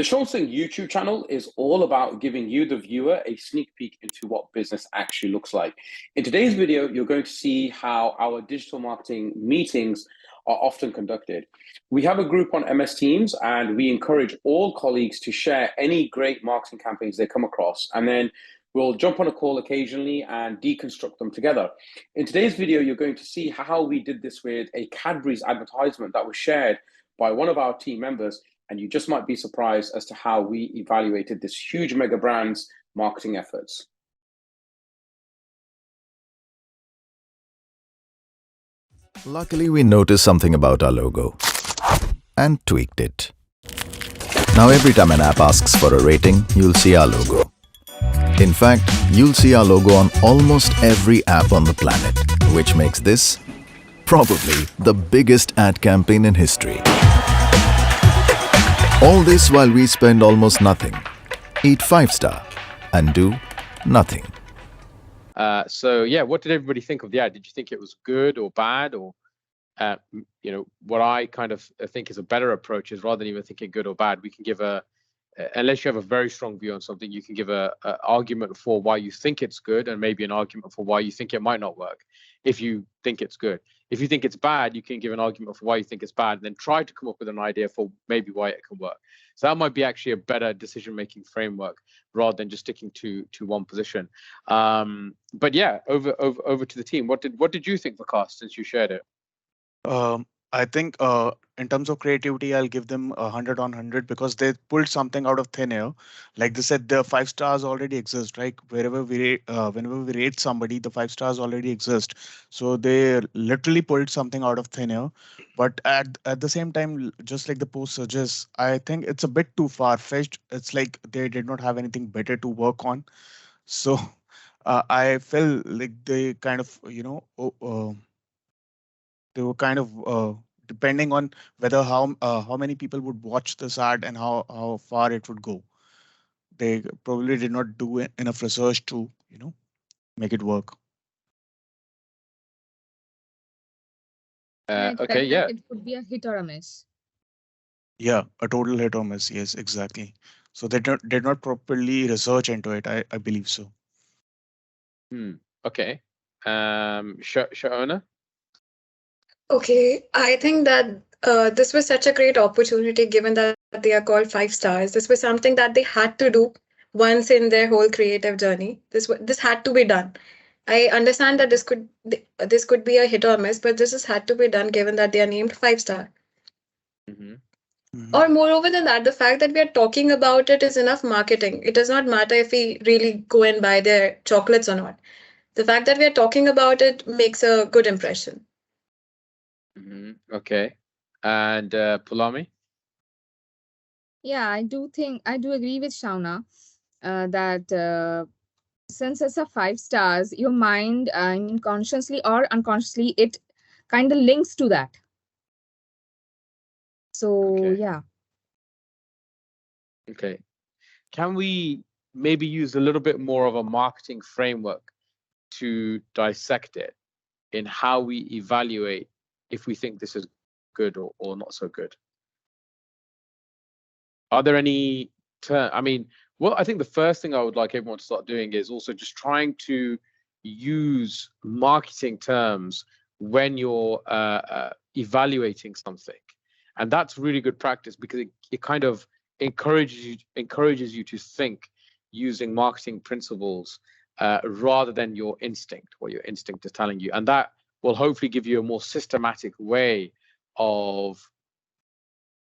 The Singh YouTube channel is all about giving you, the viewer, a sneak peek into what business actually looks like. In today's video, you're going to see how our digital marketing meetings are often conducted. We have a group on MS Teams, and we encourage all colleagues to share any great marketing campaigns they come across, and then we'll jump on a call occasionally and deconstruct them together. In today's video, you're going to see how we did this with a Cadbury's advertisement that was shared by one of our team members, and you just might be surprised as to how we evaluated this huge mega brand's marketing efforts. Luckily, we noticed something about our logo and tweaked it. Now, every time an app asks for a rating, you'll see our logo. In fact, you'll see our logo on almost every app on the planet, which makes this probably the biggest ad campaign in history. All this while we spend almost nothing, eat 5-star, and do nothing. So yeah, what did everybody think of the ad? Did you think it was good or bad? Or what I kind of think is a better approach is, rather than even thinking good or bad, we can give unless you have a very strong view on something, you can give a argument for why you think it's good, and maybe an argument for why you think it might not work if you think it's good. If you think it's bad, you can give an argument for why you think it's bad, and then try to come up with an idea for maybe why it can work. So that might be actually a better decision-making framework rather than just sticking to one position. But yeah, over to the team. What did you think, Vikas, since you shared it? I think in terms of creativity, I'll give them 100 on 100 because they pulled something out of thin air. Like they said, the 5 stars already exist, right? Whenever we rate somebody, the 5 stars already exist. So they literally pulled something out of thin air. But at the same time, just like the post suggests, I think it's a bit too far-fetched. It's like they did not have anything better to work on. So I felt like they kind of, they were kind of depending on whether how many people would watch this ad and how far it would go. They probably did not do enough research to make it work. Okay, yeah. It could be a hit or a miss. Yeah, a total hit or miss. Yes, exactly. So they did not properly research into it. I believe so. Okay. Shaona? Okay, I think that this was such a great opportunity, given that they are called 5 stars. This was something that they had to do once in their whole creative journey. This had to be done. I understand that this could be a hit or miss, but this has had to be done given that they are named 5 star. Or moreover than that, the fact that we are talking about it is enough marketing. It does not matter if we really go and buy their chocolates or not. The fact that we are talking about it makes a good impression. Okay. And Pulami? Yeah, I do agree with Shauna that since it's a 5 stars, your mind, consciously or unconsciously, it kind of links to that. So Okay. yeah. Okay. Can we maybe use a little bit more of a marketing framework to dissect it in how we evaluate if we think this is good or not so good? Are there any I think the first thing I would like everyone to start doing is also just trying to use marketing terms when you're evaluating something. And that's really good practice, because it kind of encourages you to think using marketing principles rather than your instinct, what your instinct is telling you. And that will hopefully give you a more systematic way of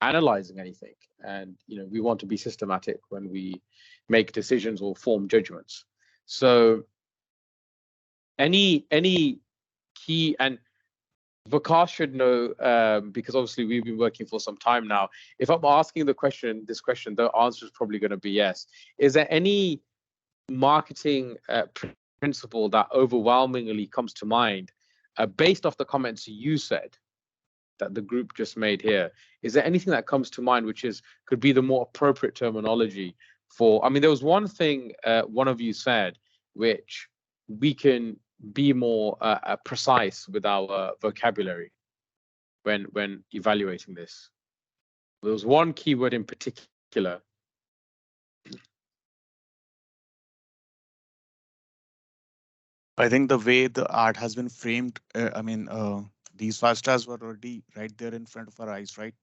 analyzing anything. And we want to be systematic when we make decisions or form judgments. So any key, and Vikas should know, because obviously we've been working for some time now. If I'm asking this question, the answer is probably going to be yes. Is there any marketing principle that overwhelmingly comes to mind based off the comments you said that the group just made here? Is there anything that comes to mind which could be the more appropriate terminology for? There was one thing one of you said, which we can be more precise with our vocabulary when evaluating this. There was one keyword in particular particular? I think the way the art has been framed, these 5 stars were already right there in front of our eyes, right?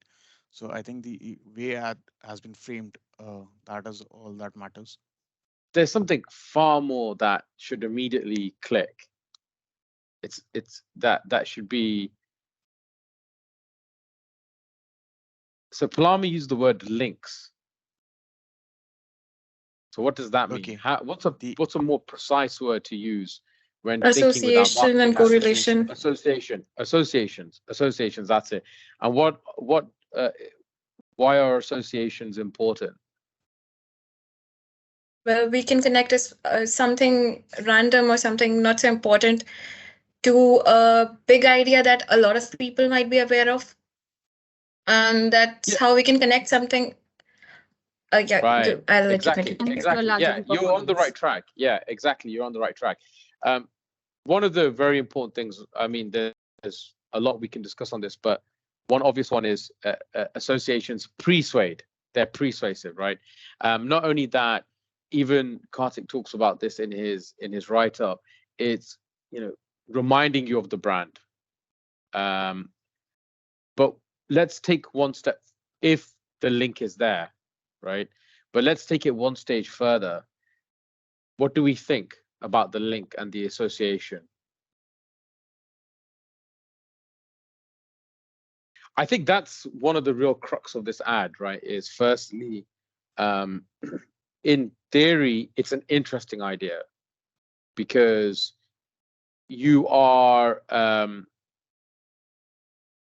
So I think the way ad has been framed, that is all that matters. There's something far more that should immediately click. It's that should be. So Palami used the word links. So what does that mean? Okay. What's a more precise word to use when thinking about Association and marketing? correlation. Associations. That's it. And why are associations important? Well, we can connect something random or something not so important to a big idea that a lot of people might be aware of. And that's how we can connect something. Yeah, Right. I'll let Exactly. you continue. Exactly. Yeah, you're on the right track. Yeah, exactly. You're on the right track. One of the very important things, I mean, there's a lot we can discuss on this, but one obvious one is associations persuade. They're persuasive, right? Not only that, even Karthik talks about this in his write-up. It's, reminding you of the brand. But let's take one step, if the link is there, right? But let's take it one stage further. What do we think about the link and the association? I think that's one of the real crux of this ad, right? Is firstly, in theory, it's an interesting idea because you are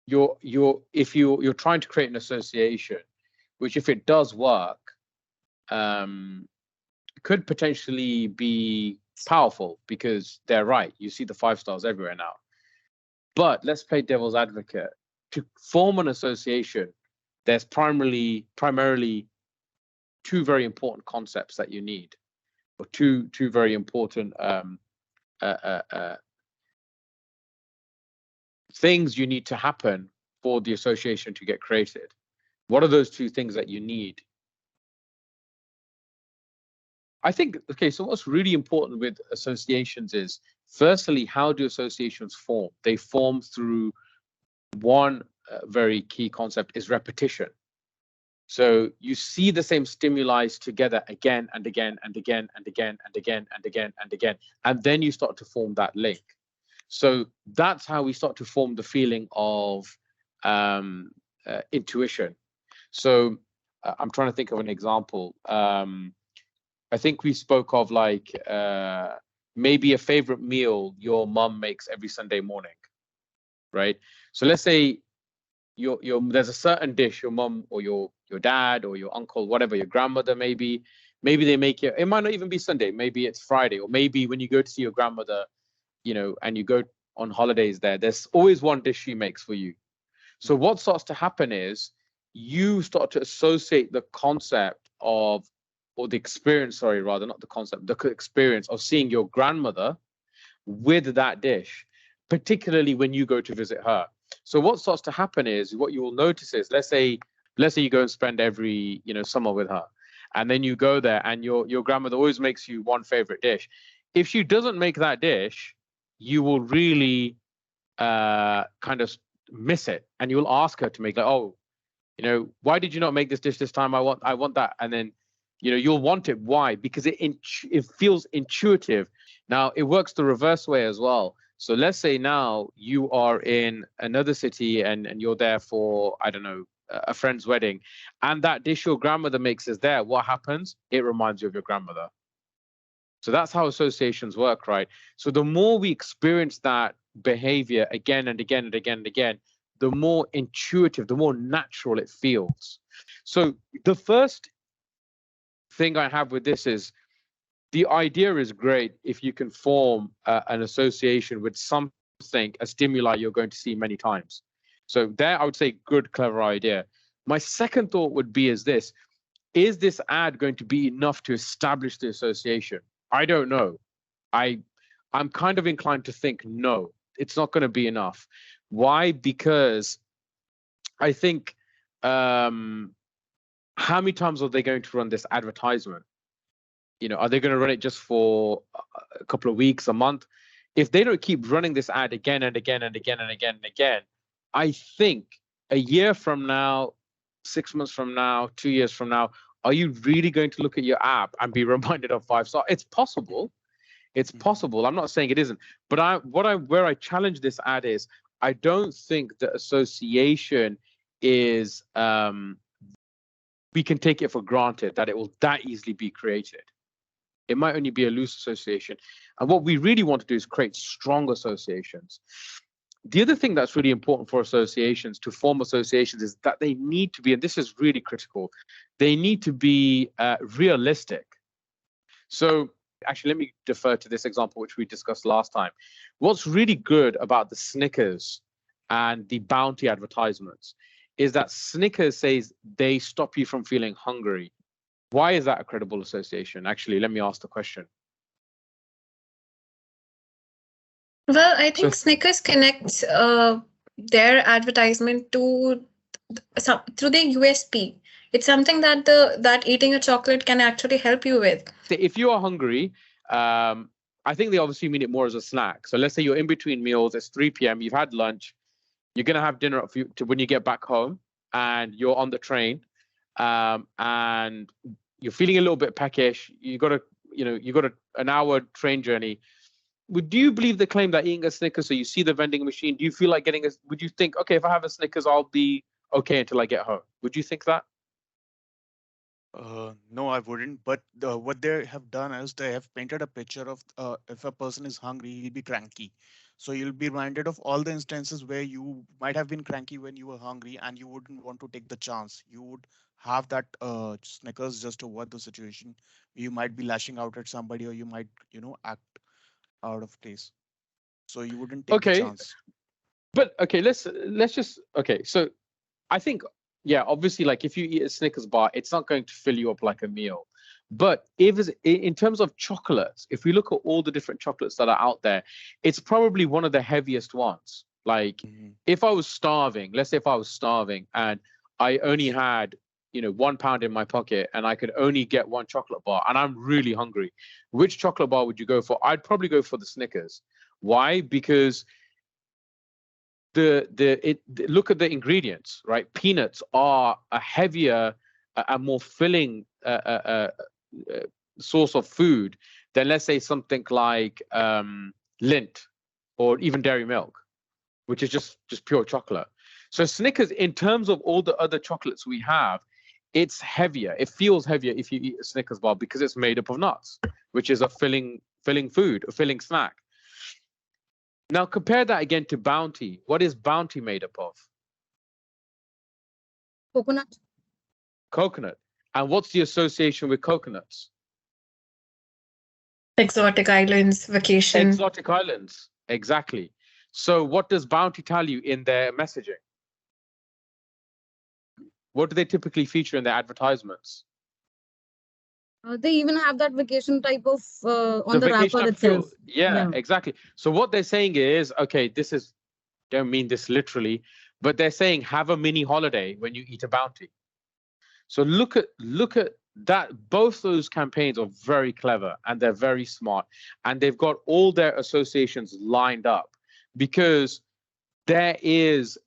you're trying to create an association, which if it does work, could potentially be powerful because they're right. You see the 5 stars everywhere now. But let's play devil's advocate. To form an association, there's primarily 2 very important concepts that you need, or two very important things you need to happen for the association to get created. What are those 2 things that you need? I think, okay, so what's really important with associations is, firstly, how do associations form? They form through one very key concept is repetition. So you see the same stimuli together again and again and again and again and again and again and again, and then you start to form that link. So that's how we start to form the feeling of intuition. So I'm trying to think of an example. I think we spoke of like maybe a favorite meal your mum makes every Sunday morning, right? So let's say there's a certain dish your mum or your dad or your uncle, whatever, your grandmother maybe they make it. It might not even be Sunday. Maybe it's Friday, or maybe when you go to see your grandmother, and you go on holidays there's always one dish she makes for you. So what starts to happen is you start to associate the concept of, or the experience, sorry, rather, not the concept, the experience of seeing your grandmother with that dish, particularly when you go to visit her. So what starts to happen is, what you will notice is, let's say you go and spend every, summer with her, and then you go there and your grandmother always makes you one favorite dish. If she doesn't make that dish, you will really kind of miss it, and you'll ask her to make, like, oh, why did you not make this dish this time? I want that. And then, you'll want it. Why? Because it feels intuitive. Now, it works the reverse way as well. So let's say now you are in another city and you're there for, I don't know, a friend's wedding, and that dish your grandmother makes is there. What happens? It reminds you of your grandmother. So that's how associations work, right? So the more we experience that behavior again and again and again and again, the more intuitive, the more natural it feels. So the first thing I have with this is, the idea is great if you can form an association with something, a stimuli you're going to see many times. So there, I would say, good, clever idea. My second thought would be is this ad going to be enough to establish the association? I don't know. I'm kind of inclined to think no, it's not going to be enough. Why? Because I think how many times are they going to run this advertisement? Are they going to run it just for a couple of weeks, a month? If they don't keep running this ad again and again and again and again and again, I think a year from now, 6 months from now, 2 years from now, are you really going to look at your app and be reminded of 5-star? It's possible. It's possible. I'm not saying it isn't. But where I challenge this ad is, I don't think the association is, we can take it for granted that it will that easily be created. It might only be a loose association. And what we really want to do is create strong associations. The other thing that's really important for associations, to form associations, is that they need to be, and this is really critical, they need to be realistic. So actually, let me defer to this example, which we discussed last time. What's really good about the Snickers and the Bounty advertisements is that Snickers says they stop you from feeling hungry. Why is that a credible association? Actually, let me ask the question. Well, I think Snickers connects their advertisement to through their USP. It's something that that eating a chocolate can actually help you with. If you are hungry, I think they obviously mean it more as a snack. So let's say you're in between meals, it's 3 p.m., you've had lunch, you're going to have dinner when you get back home, and you're on the train, and you're feeling a little bit peckish. You got an hour train journey. Would you believe the claim that eating a Snickers, so you see the vending machine, do you feel like getting would you think, okay, if I have a Snickers, I'll be okay until I get home? Would you think that? No, I wouldn't. But what they have done is they have painted a picture of if a person is hungry, he'll be cranky. So you'll be reminded of all the instances where you might have been cranky when you were hungry and you wouldn't want to take the chance. You would have that Snickers just to avoid the situation. You might be lashing out at somebody, or you might, act out of place. So you wouldn't take the chance. But okay, let's just, okay. So I think, yeah, obviously, like if you eat a Snickers bar, it's not going to fill you up like a meal. But in terms of chocolates, if we look at all the different chocolates that are out there, it's probably one of the heaviest ones. Like if I was starving, let's say if I was starving and I only had, £1 in my pocket and I could only get one chocolate bar and I'm really hungry, which chocolate bar would you go for? I'd probably go for the Snickers. Why? Because look at the ingredients, right? Peanuts are a heavier, a more filling source of food than, let's say, something like Lindt or even dairy milk, which is just pure chocolate. So Snickers, in terms of all the other chocolates we have, it's heavier. It feels heavier if you eat a Snickers bar because it's made up of nuts, which is a filling food, a filling snack. Now compare that again to Bounty. What is Bounty made up of? Coconut. Coconut. And what's the association with coconuts? Exotic islands, vacation. Exotic islands, exactly. So what does Bounty tell you in their messaging? What do they typically feature in their advertisements? They even have that vacation type of on the wrapper itself. Yeah, exactly. So what they're saying is, okay, don't mean this literally, but they're saying have a mini holiday when you eat a Bounty. So look at that. Both those campaigns are very clever and they're very smart, and they've got all their associations lined up because there is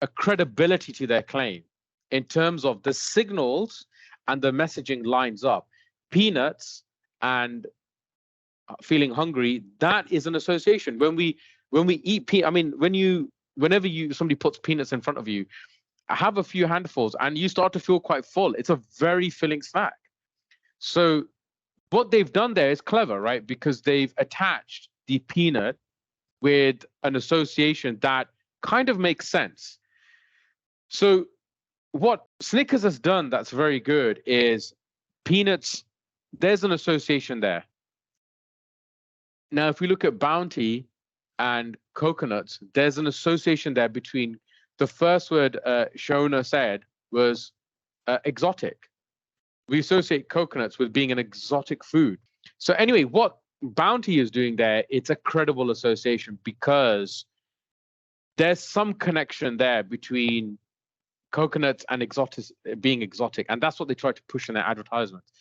a credibility to their claim in terms of the signals and the messaging lines up. Peanuts and feeling hungry, that is an association. When we eat whenever somebody puts peanuts in front of you, have a few handfuls and you start to feel quite full. It's a very filling snack. So what they've done there is clever, right? Because they've attached the peanut with an association that kind of makes sense. So what Snickers has done that's very good is peanuts, there's an association there. Now, if we look at Bounty and coconuts, there's an association there between the first word Shona said was exotic. We associate coconuts with being an exotic food. So anyway, what Bounty is doing there, it's a credible association because there's some connection there between coconuts and being exotic, and that's what they try to push in their advertisements.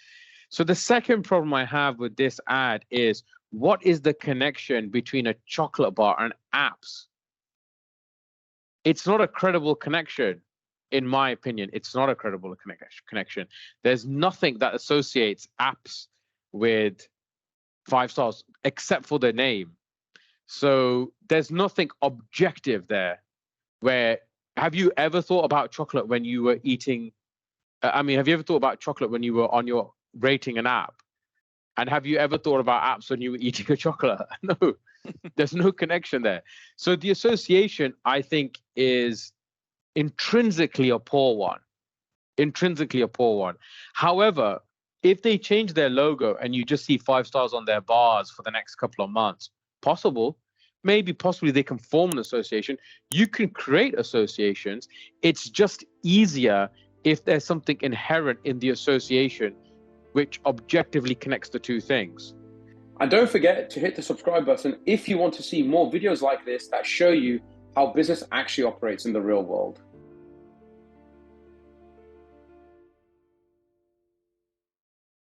So the second problem I have with this ad is, what is the connection between a chocolate bar and apps? It's not a credible connection, in my opinion. It's not a credible connection. There's nothing that associates apps with 5 stars except for the name. So there's nothing objective there. Where, have you ever thought about chocolate when you were eating? Have you ever thought about chocolate when you were on your rating an app? And have you ever thought about apps when you were eating a chocolate? No, there's no connection there. So the association, I think, is intrinsically a poor one. Intrinsically a poor one. However, if they change their logo and you just see 5 stars on their bars for the next couple of months, possible. Maybe possibly they can form an association. You can create associations. It's just easier if there's something inherent in the association which objectively connects the two things. And don't forget to hit the subscribe button if you want to see more videos like this that show you how business actually operates in the real world.